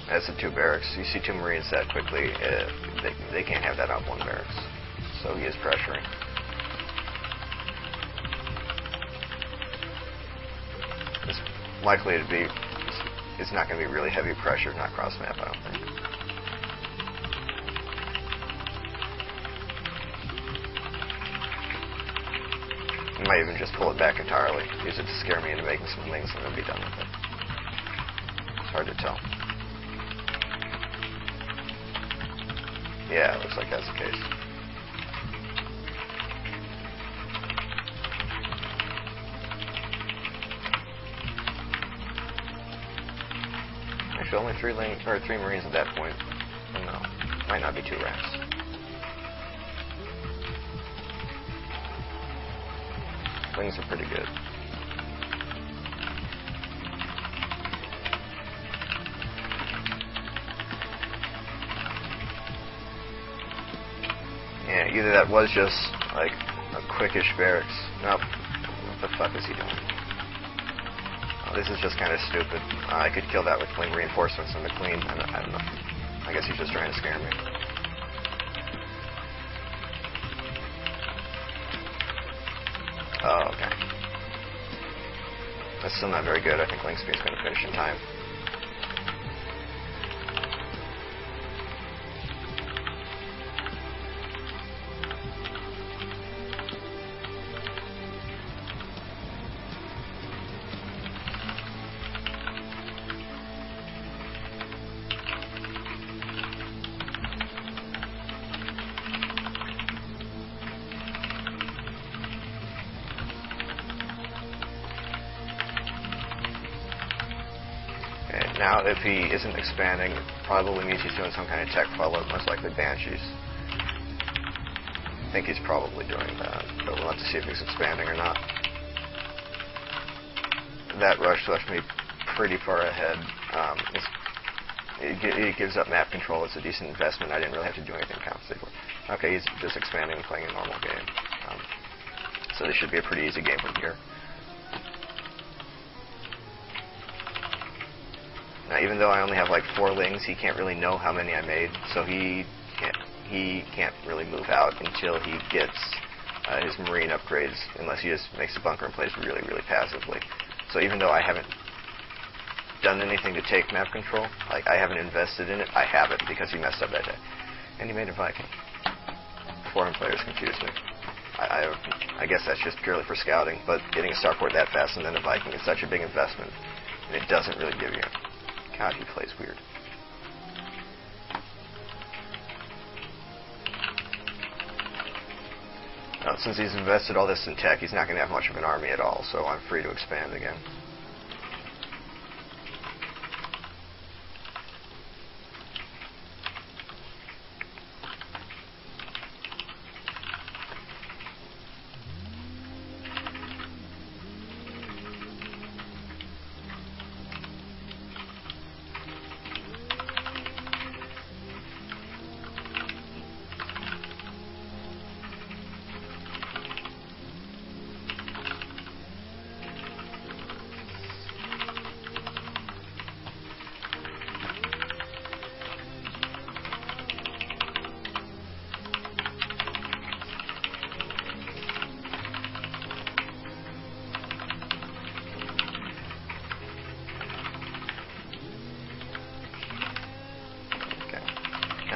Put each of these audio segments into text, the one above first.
That's the 2 barracks. You see 2 Marines that quickly, they can't have that on 1 barracks. So he is pressuring. It's likely to be, it's not going to be really heavy pressure, not cross map, I don't think. I might even just pull it back entirely, use it to scare me into making some wings, and then be done with it. It's hard to tell. Yeah, it looks like that's the case. Actually, only 3 Marines at that point. Oh, no, might not be 2 racks. Wings are pretty good. Yeah, either that was just like a quickish barracks. Nope. What the fuck is he doing? Oh, this is just kind of stupid. I could kill that with wing reinforcements and McLean. I don't know. I guess he's just trying to scare me. Oh, okay. That's still not very good. I think wing speed's going to finish in time. Now, if he isn't expanding, it probably means he's doing some kind of tech follow-up, most likely Banshees. I think he's probably doing that, but we'll have to see if he's expanding or not. That rush left me pretty far ahead. It gives up map control. It's a decent investment. I didn't really have to do anything compensate for. Okay, he's just expanding and playing a normal game. So this should be a pretty easy game from here. Now, even though I only have like 4 lings, he can't really know how many I made, so he can't really move out until he gets his Marine upgrades, unless he just makes a bunker and plays really, really passively. So even though I haven't done anything to take map control, like I haven't invested in it, I have it because he messed up that day. And he made a Viking. Foreign players confused me. I guess that's just purely for scouting, but getting a starport that fast and then a Viking is such a big investment, and it doesn't really give you. God, he plays weird. Now, since he's invested all this in tech, he's not going to have much of an army at all, so I'm free to expand again.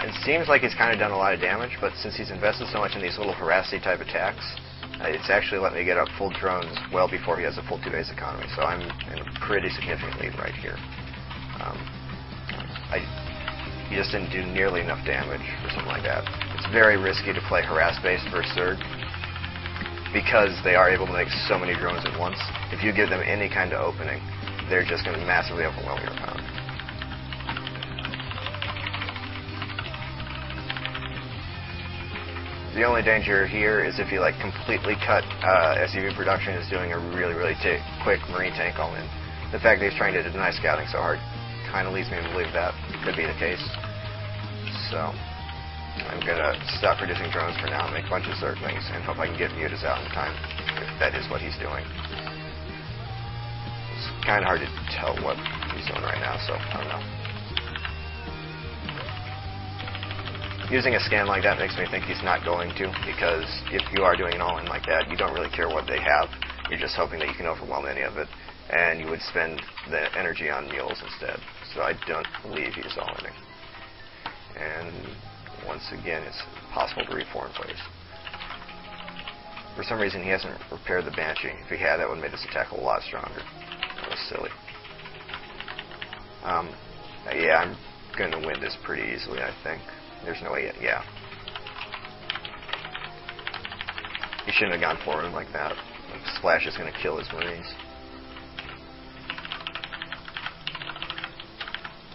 It seems like he's kind of done a lot of damage, but since he's invested so much in these little harassy type attacks, it's actually let me get up full drones well before he has a full 2 base economy, so I'm in a pretty significant lead right here. He just didn't do nearly enough damage or something like that. It's very risky to play harass-based versus Zerg, because they are able to make so many drones at once. If you give them any kind of opening, they're just going to massively overwhelm your opponent. The only danger here is if you like completely cut SUV production is doing a really, really quick Marine tank all-in. The fact that he's trying to deny scouting so hard kind of leads me to believe that could be the case. So I'm going to stop producing drones for now and make a bunch of Zerglings and hope I can get mutas out in time, if that is what he's doing. It's kind of hard to tell what he's doing right now, so I don't know. Using a scan like that makes me think he's not going to, because if you are doing an all-in like that, you don't really care what they have. You're just hoping that you can overwhelm any of it, and you would spend the energy on mules instead. So I don't believe he's all-inning. And once again, it's possible to reform players. For some reason, he hasn't repaired the Banshee. If he had, that would have made this attack a lot stronger. That was silly. Yeah, I'm going to win this pretty easily, I think. There's no way yet. Yeah. He shouldn't have gone forward like that. Splash is going to kill his Marines.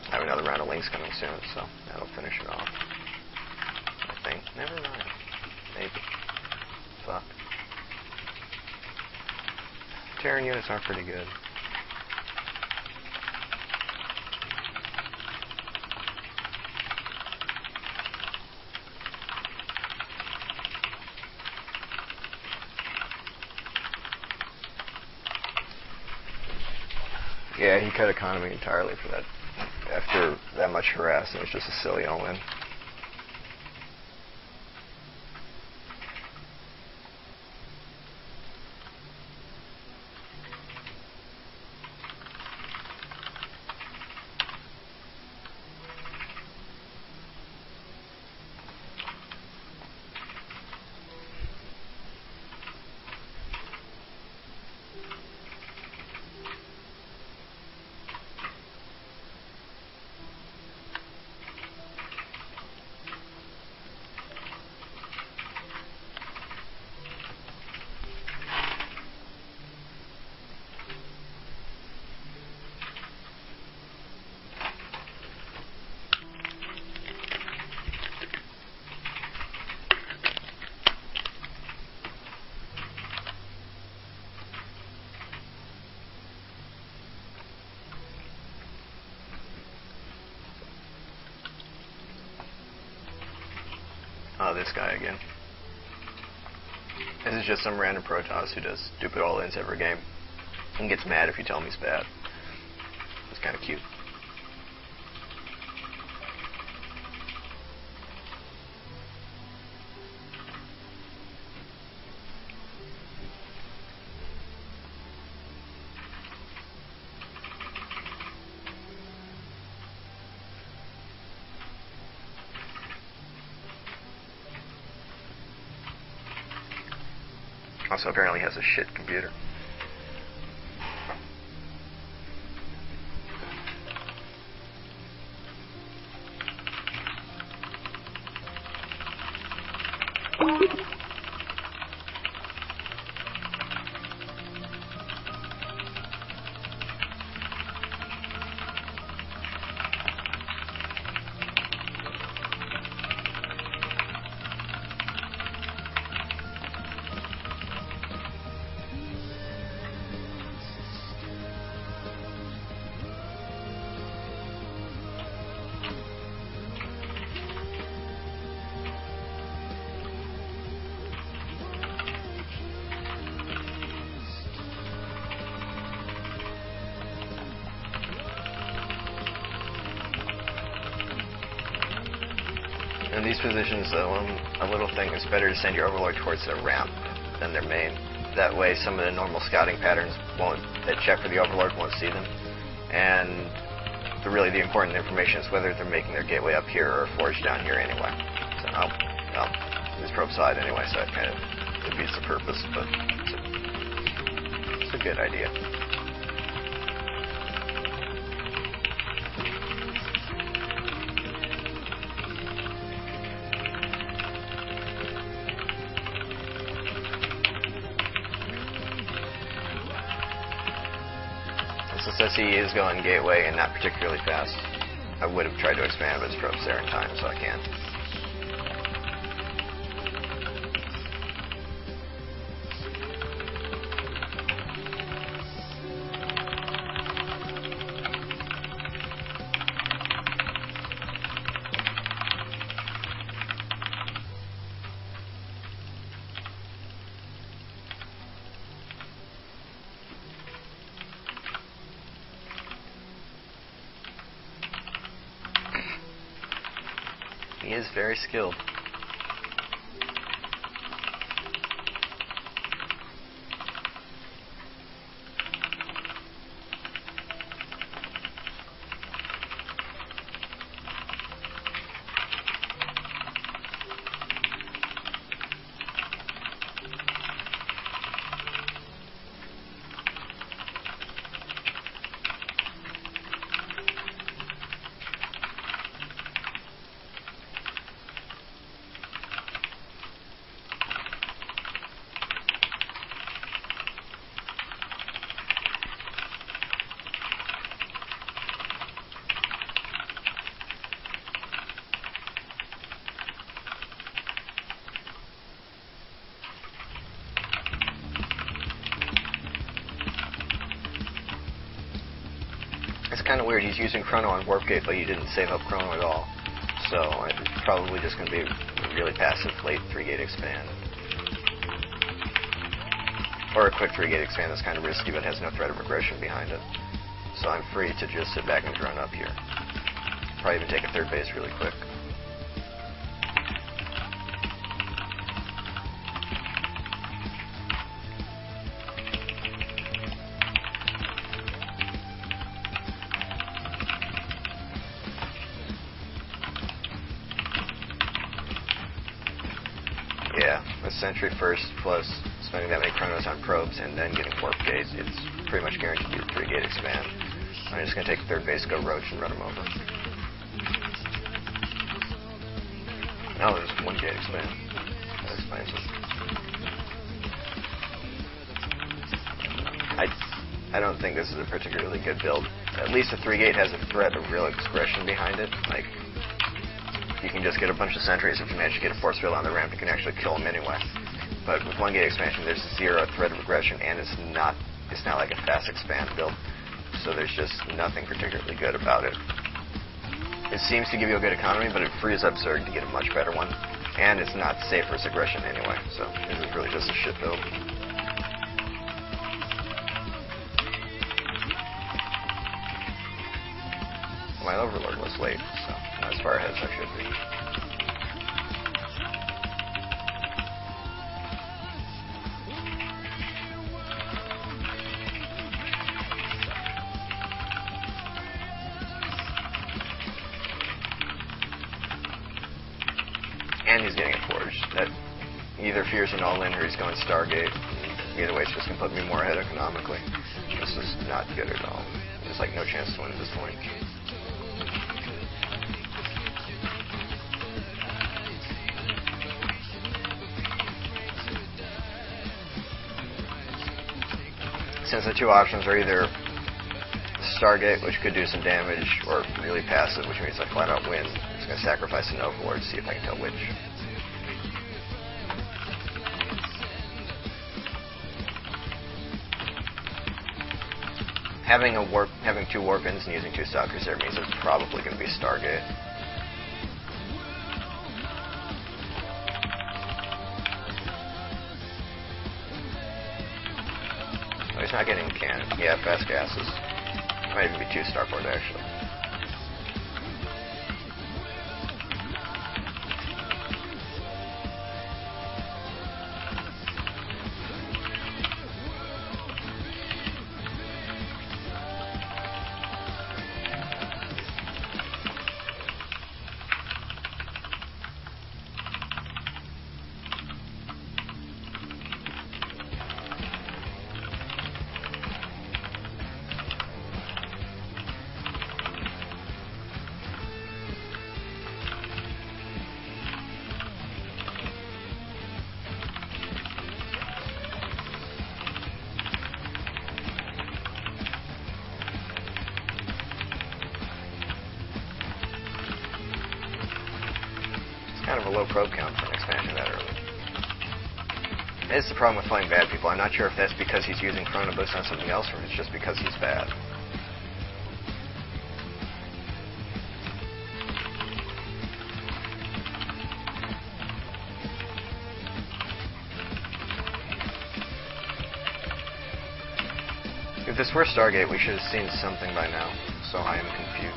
I have another round of links coming soon, so that'll finish it off. I think. Never mind. Maybe. Fuck. Terran units are pretty good. Yeah, he cut economy entirely for that. After that much harassing, it was just a silly all-in. Oh, this guy again. This is just some random Protoss who does stupid all-ins every game and gets mad if you tell him he's bad. It's kind of cute. Also, apparently has a shit computer. In these positions, a little thing is better to send your Overlord towards their ramp than their main. That way, some of the normal scouting patterns that check for the Overlord won't see them. And really, the important information is whether they're making their gateway up here or a forge down here anyway. So, this probe side anyway, so that kind of defeats the purpose, but it's a good idea. Since he is going gateway and not particularly fast, I would have tried to expand, but his probe's there in time, so I can't. is very skilled. It's kind of weird. He's using Chrono on Warp Gate, but he didn't save up Chrono at all. So it's probably just going to be a really passive late 3-gate expand. Or a quick 3-gate expand that's kind of risky but has no threat of regression behind it. So I'm free to just sit back and drone up here. Probably even take a third base really quick. Yeah, with Sentry first, plus spending that many Chronos on probes and then getting Warp Gate, it's pretty much guaranteed to be a 3-gate expand. I'm just going to take third base, go Roach, and run him over. No, there's 1-gate expand. That explains it. I don't think this is a particularly good build. At least a 3-gate has a threat of real aggression behind it. Like, you can just get a bunch of sentries if you manage to get a force field on the ramp. You can actually kill them anyway. But with 1-gate expansion, there's zero threat of aggression, and it's not like a fast expand build. So there's just nothing particularly good about it. It seems to give you a good economy, but it frees up Zerg to get a much better one, and it's not safe for its aggression anyway. So this is really just a shit build. My Overlord was late, so not as far ahead as I should be. And he's getting a Forge. That either fears an all-in or he's going Stargate. Either way, it's just going to put me more ahead economically. This is not good at all. There's like no chance to win at this point. Since the two options are either Stargate, which could do some damage, or really passive, which means I flat out win, I'm just going to sacrifice an Overlord to see if I can tell which. Having two Warpins and using 2 Stalkers there means it's probably going to be Stargate. Oh, he's not getting cannon. Yeah, fast gases. Might even be 2 Starport actually. Kind of a low probe count for an expansion that early. It's the problem with playing bad people. I'm not sure if that's because he's using Chrono Boost on something else or if it's just because he's bad. If this were Stargate, we should have seen something by now, so I am confused.